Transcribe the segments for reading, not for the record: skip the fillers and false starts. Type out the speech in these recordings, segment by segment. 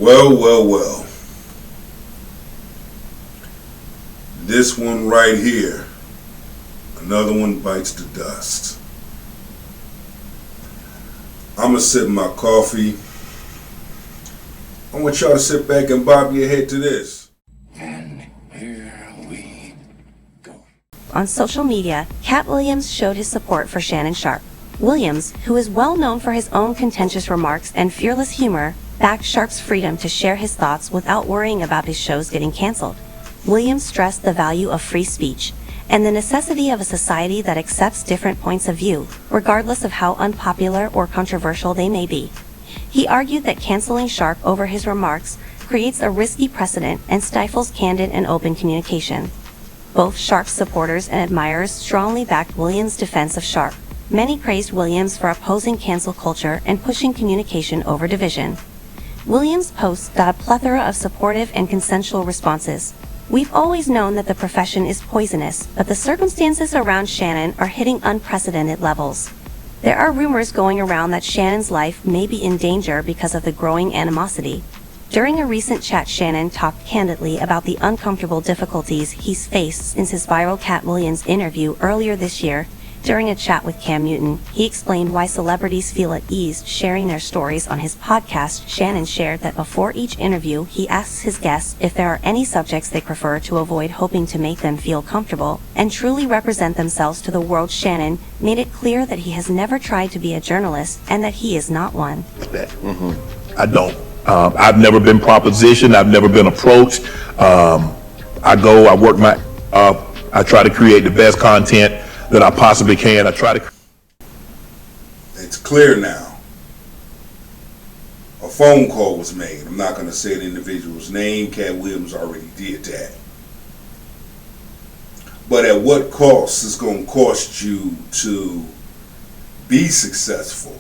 Well. This one right here, another one bites the dust. I'm going to sip my coffee. I want y'all to sit back and bob your head to this. And here we go. On social media, Cat Williams showed his support for Shannon Sharpe. Williams, who is well known for his own contentious remarks and fearless humor, backed Sharpe's freedom to share his thoughts without worrying about his shows getting canceled. Williams stressed the value of free speech and the necessity of a society that accepts different points of view, regardless of how unpopular or controversial they may be. He argued that canceling Sharpe over his remarks creates a risky precedent and stifles candid and open communication. Both Sharpe's supporters and admirers strongly backed Williams' defense of Sharpe. Many praised Williams for opposing cancel culture and pushing communication over division. Williams' posts got a plethora of supportive and consensual responses. We've always known that the profession is poisonous, but the circumstances around Shannon are hitting unprecedented levels. There are rumors going around that Shannon's life may be in danger because of the growing animosity. During a recent chat, Shannon talked candidly about the uncomfortable difficulties he's faced since his viral Cat Williams interview earlier this year. During a chat with Cam Newton, he explained why celebrities feel at ease sharing their stories on his podcast. Shannon shared that before each interview, he asks his guests if there are any subjects they prefer to avoid, hoping to make them feel comfortable and truly represent themselves to the world. Shannon made it clear that he has never tried to be a journalist and that he is not one. I don't. I've never been propositioned. I've never been approached. I work I try to create the best content that I possibly can. It's clear now. A phone call was made. I'm not going to say the individual's name. Cat Williams already did that. But at what cost is going to cost you to be successful?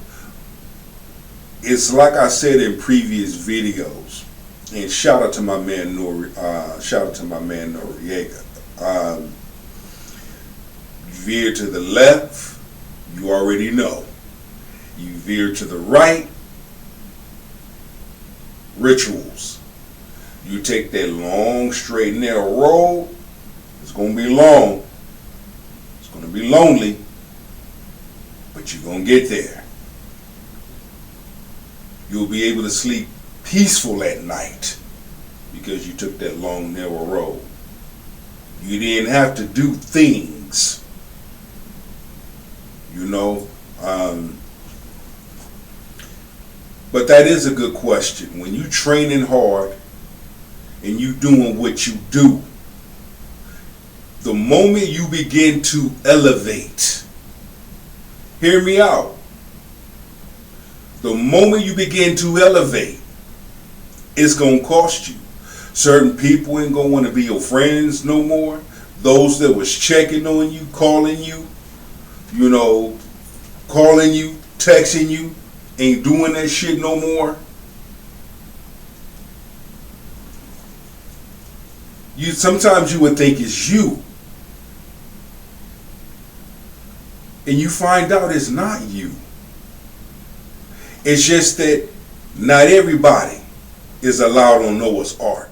It's like I said in previous videos, and shout out to my man Noriega. Veer to the left, you already know. You veer to the right, rituals. You take that long, straight, narrow road, it's going to be long, it's going to be lonely, but you're going to get there. You'll be able to sleep peaceful at night because you took that long, narrow road. You didn't have to do things. But that is a good question. When you training hard and you doing what you do, the moment you begin to elevate, hear me out. The moment you begin to elevate, it's going to cost you. Certain people ain't going to want to be your friends no more. Those that was checking on you, calling you, texting you, ain't doing that shit no more. Sometimes you would think it's you, and you find out it's not you. It's just that not everybody is allowed on Noah's Ark.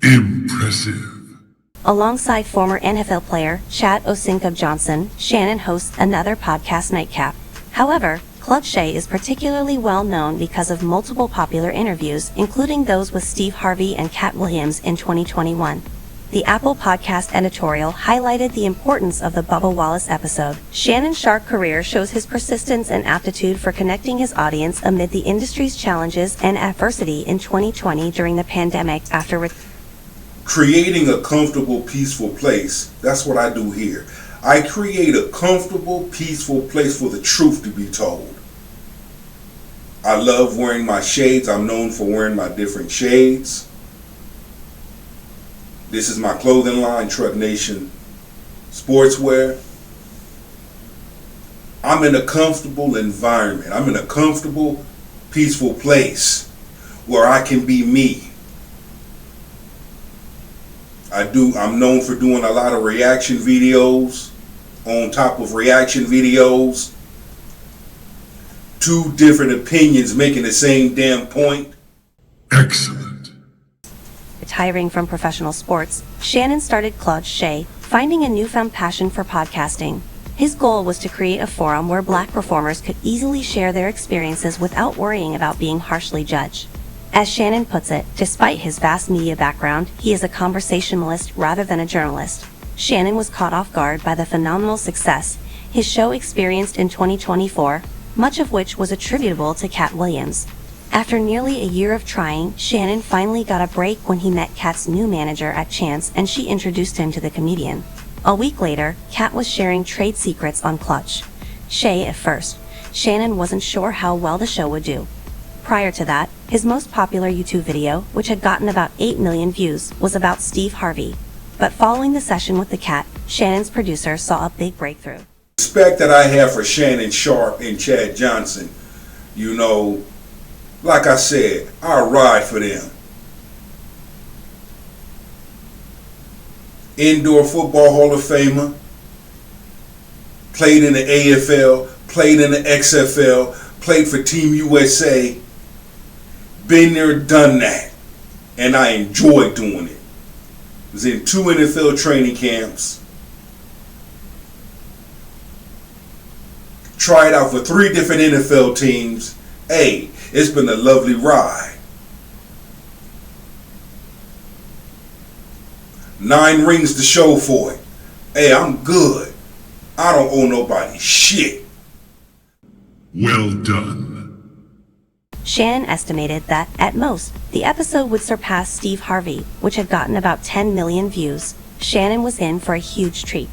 Impressive. Alongside former NFL player Chad Osinka-Johnson, Shannon hosts another podcast, Nightcap. However, Club Shay is particularly well known because of multiple popular interviews, including those with Steve Harvey and Cat Williams in 2021. The Apple Podcast editorial highlighted the importance of the Bubba Wallace episode. Shannon Sharpe's career shows his persistence and aptitude for connecting his audience amid the industry's challenges and adversity in 2020 during the pandemic. After creating a comfortable, peaceful place, that's what I do here. I create a comfortable, peaceful place for the truth to be told. I love wearing my shades. I'm known for wearing my different shades. This is my clothing line, Truck Nation Sportswear. I'm in a comfortable environment. I'm in a comfortable, peaceful place where I can be me. I'm known for doing a lot of reaction videos on top of reaction videos. Two different opinions making the same damn point. Excellent. Retiring from professional sports, Shannon started Clutch Shay, finding a newfound passion for podcasting. His goal was to create a forum where Black performers could easily share their experiences without worrying about being harshly judged. As Shannon puts it, despite his vast media background, he is a conversationalist rather than a journalist. Shannon was caught off guard by the phenomenal success his show experienced in 2024, much of which was attributable to Cat Williams. After nearly a year of trying, Shannon finally got a break when he met Kat's new manager at Chance and she introduced him to the comedian. A week later, Kat was sharing trade secrets on Clutch Shay at first. Shannon wasn't sure how well the show would do. Prior to that, his most popular YouTube video, which had gotten about 8 million views, was about Steve Harvey. But following the session with the Cat, Shannon's producer saw a big breakthrough. Respect that I have for Shannon Sharp and Chad Johnson, you know, like I said, I ride for them. Indoor Football Hall of Famer, played in the AFL, played in the XFL, played for Team USA, been there, done that, and I enjoy doing it. Was in 2 NFL training camps, tried out for 3 different NFL teams. Hey, it's been a lovely ride. 9 rings to show for it. Hey, I'm good. I don't owe nobody shit. Well done. Shannon estimated that, at most, the episode would surpass Steve Harvey, which had gotten about 10 million views. Shannon was in for a huge treat.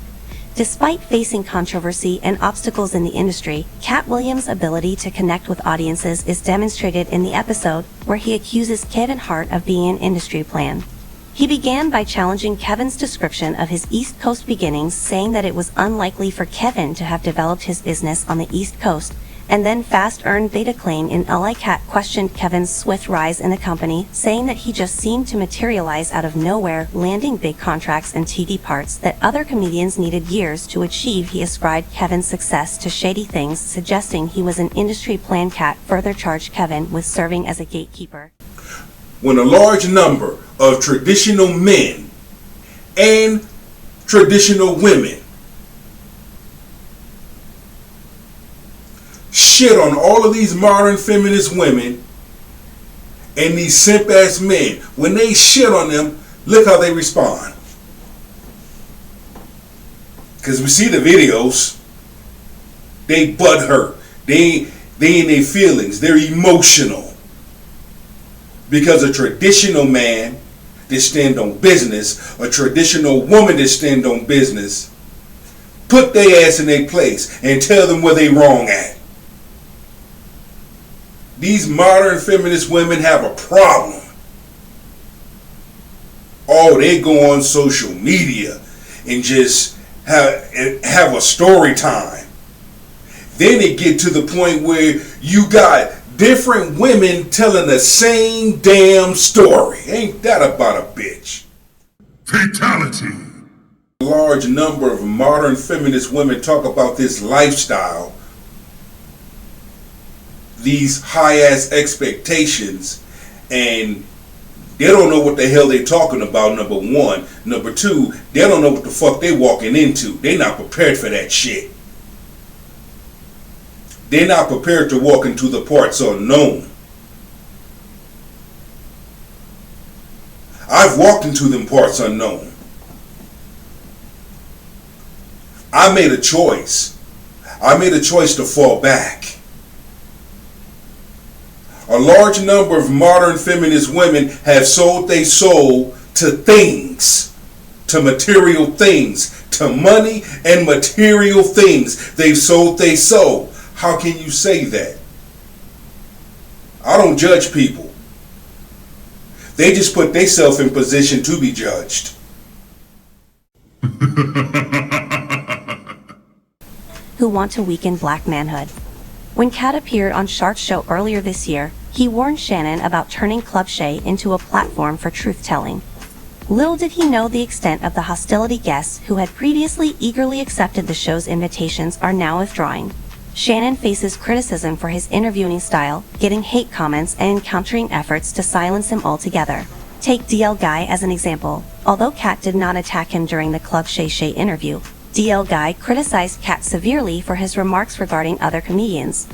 Despite facing controversy and obstacles in the industry, Cat Williams' ability to connect with audiences is demonstrated in the episode where he accuses Kevin Hart of being an industry plan. He began by challenging Kevin's description of his East Coast beginnings, saying that it was unlikely for Kevin to have developed his business on the East Coast, and then fast-earned beta claim in LA. Cat questioned Kevin's swift rise in the company, saying that he just seemed to materialize out of nowhere, landing big contracts and TV parts that other comedians needed years to achieve. He ascribed Kevin's success to shady things, suggesting he was an industry plan. Cat further charged Kevin with serving as a gatekeeper. When a large number of traditional men and traditional women shit on all of these modern feminist women and these simp ass men, when they shit on them, look how they respond. Because we see the videos, they butthurt, they in their feelings, they're emotional. Because a traditional man that stand on business, a traditional woman that stand on business, put their ass in their place and tell them where they wrong at. These modern feminist women have a problem. Oh, they go on social media and just have a story time. Then it get to the point where you got different women telling the same damn story. Ain't that about a bitch? Fatality. A large number of modern feminist women talk about this lifestyle, these high-ass expectations, and they don't know what the hell they talking about, number one. Number two, they don't know what the fuck they walking into. They not prepared for that shit. They're not prepared to walk into the parts unknown. I've walked into them parts unknown. I made a choice. I made a choice to fall back. A large number of modern feminist women have sold their soul to things, to material things, to money and material things. They've sold their soul. How can you say that? I don't judge people. They just put themselves in position to be judged. Who want to weaken black manhood. When Kat appeared on Shark's show earlier this year, he warned Shannon about turning Club Shay into a platform for truth-telling. Little did he know the extent of the hostility. Guests who had previously eagerly accepted the show's invitations are now withdrawing. Shannon faces criticism for his interviewing style, getting hate comments and encountering efforts to silence him altogether. Take DL Guy as an example. Although Kat did not attack him during the Club Shay interview, DL Guy criticized Kat severely for his remarks regarding other comedians.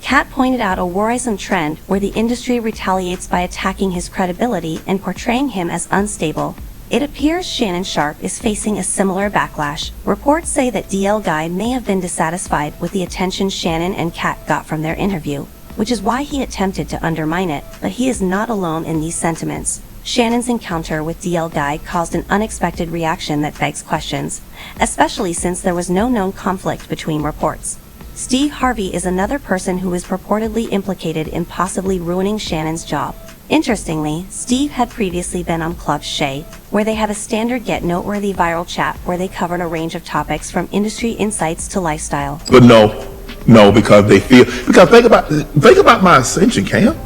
Kat pointed out a worrisome trend where the industry retaliates by attacking his credibility and portraying him as unstable. It appears Shannon Sharpe is facing a similar backlash. Reports say that DL Guy may have been dissatisfied with the attention Shannon and Kat got from their interview, which is why he attempted to undermine it, but he is not alone in these sentiments. Shannon's encounter with DL Guy caused an unexpected reaction that begs questions, especially since there was no known conflict between reports. Steve Harvey is another person who is purportedly implicated in possibly ruining Shannon's job. Interestingly, Steve had previously been on Club Shay, where they had a standard yet noteworthy viral chat where they covered a range of topics from industry insights to lifestyle. But no, because think about my ascension, Cam.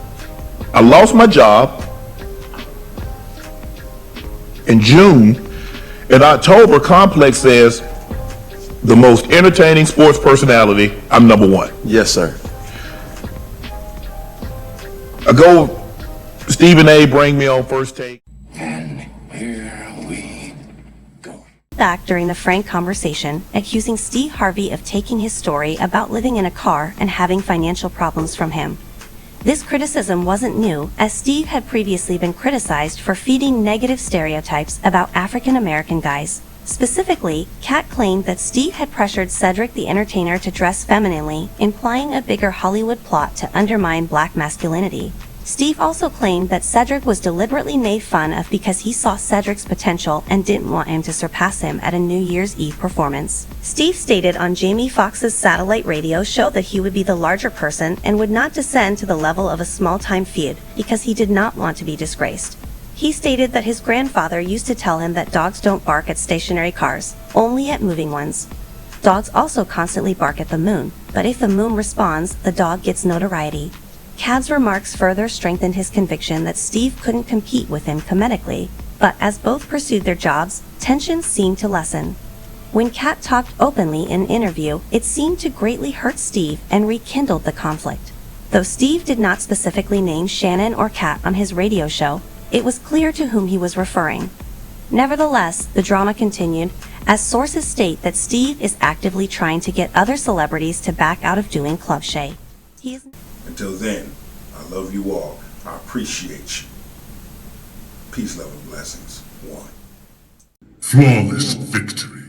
I lost my job in June. In October, Complex says the most entertaining sports personality, I'm number one. Yes, sir. I go, Stephen A. bring me on First Take. And here we go. Back during the frank conversation, accusing Steve Harvey of taking his story about living in a car and having financial problems from him. This criticism wasn't new, as Steve had previously been criticized for feeding negative stereotypes about African American guys. Specifically, Kat claimed that Steve had pressured Cedric the Entertainer to dress femininely, implying a bigger Hollywood plot to undermine black masculinity. Steve also claimed that Cedric was deliberately made fun of because he saw Cedric's potential and didn't want him to surpass him at a New Year's Eve performance. Steve stated on Jamie Foxx's satellite radio show that he would be the larger person and would not descend to the level of a small-time feud because he did not want to be disgraced. He stated that his grandfather used to tell him that dogs don't bark at stationary cars, only at moving ones. Dogs also constantly bark at the moon, but if the moon responds, the dog gets notoriety. Kat's remarks further strengthened his conviction that Steve couldn't compete with him comedically, but as both pursued their jobs, tensions seemed to lessen. When Kat talked openly in an interview, it seemed to greatly hurt Steve and rekindled the conflict. Though Steve did not specifically name Shannon or Kat on his radio show, it was clear to whom he was referring. Nevertheless, the drama continued, as sources state that Steve is actively trying to get other celebrities to back out of doing Club Shay. Until then, I love you all. I appreciate you. Peace, love, and blessings. One. Flawless victory.